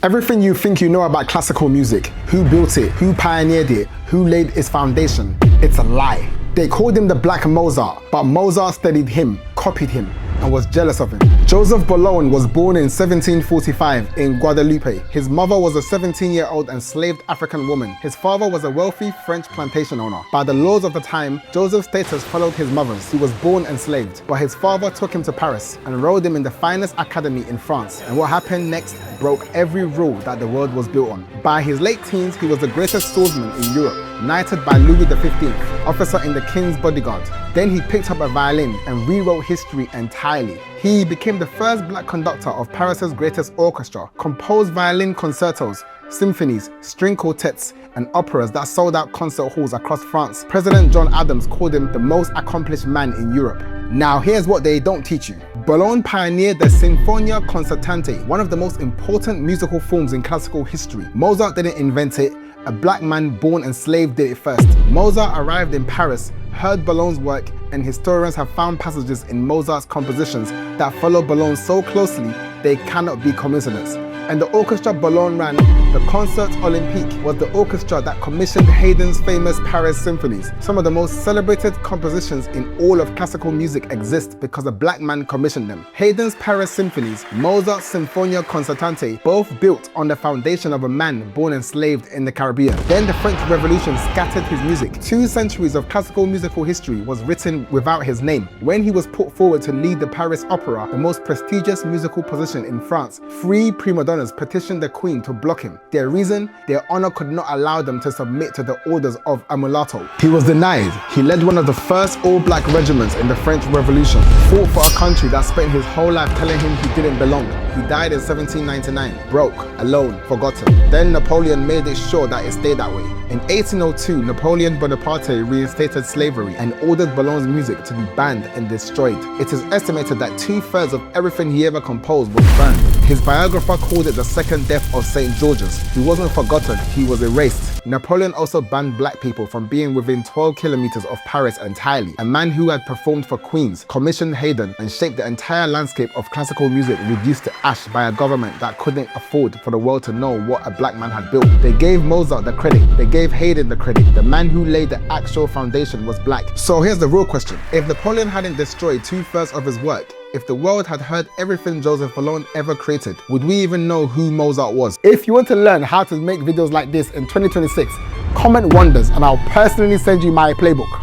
Everything you think you know about classical music, who built it, who pioneered it, who laid its foundation, it's a lie. They called him the Black Mozart, but Mozart studied him, copied him, and was jealous of him. Joseph Bologne was born in 1745 in Guadeloupe. His mother was a 17-year-old enslaved African woman. His father was a wealthy French plantation owner. By the laws of the time, Joseph's status followed his mother's. He was born enslaved, but his father took him to Paris and enrolled him in the finest academy in France. And what happened next broke every rule that the world was built on. By his late teens, he was the greatest swordsman in Europe, knighted by Louis XV, officer in the king's bodyguard. Then he picked up a violin and rewrote history entirely. He became the first black conductor of Paris's greatest orchestra, composed violin concertos, symphonies, string quartets, and operas that sold out concert halls across France. President John Adams called him the most accomplished man in Europe. Now here's what they don't teach you. Bologne pioneered the Sinfonia Concertante, one of the most important musical forms in classical history. Mozart didn't invent it, a black man born enslaved did it first. Mozart arrived in Paris, heard Bologne's work, and historians have found passages in Mozart's compositions that follow Bologne so closely they cannot be coincidence. And the orchestra Bologne ran, the Concert Olympique, was the orchestra that commissioned Haydn's famous Paris symphonies. Some of the most celebrated compositions in all of classical music exist because a black man commissioned them. Haydn's Paris symphonies, Mozart's Sinfonia Concertante, both built on the foundation of a man born enslaved in the Caribbean. Then the French Revolution scattered his music. 2 centuries of classical musical history was written without his name. When he was put forward to lead the Paris Opera, the most prestigious musical position in France, 3 prima donnas petitioned the queen to block him. Their reason? Their honor could not allow them to submit to the orders of a mulatto. He was denied. He led one of the first all-black regiments in the French Revolution, fought for a country that spent his whole life telling him he didn't belong. He died in 1799, broke, alone, forgotten. Then Napoleon made it sure that it stayed that way. In 1802, Napoleon Bonaparte reinstated slavery and ordered Bologne's music to be banned and destroyed. It is estimated that 2/3 of everything he ever composed was burned. His biographer called it the second death of St. George's. He wasn't forgotten, he was erased. Napoleon also banned black people from being within 12 kilometers of Paris entirely. A man who had performed for queens, commissioned Haydn, and shaped the entire landscape of classical music reduced to ash by a government that couldn't afford for the world to know what a black man had built. They gave Mozart the credit, they gave Haydn the credit. The man who laid the actual foundation was black. So here's the real question. If Napoleon hadn't destroyed 2/3 of his work, if the world had heard everything Joseph Bologne ever created, would we even know who Mozart was? If you want to learn how to make videos like this in 2026, comment wonders and I'll personally send you my playbook.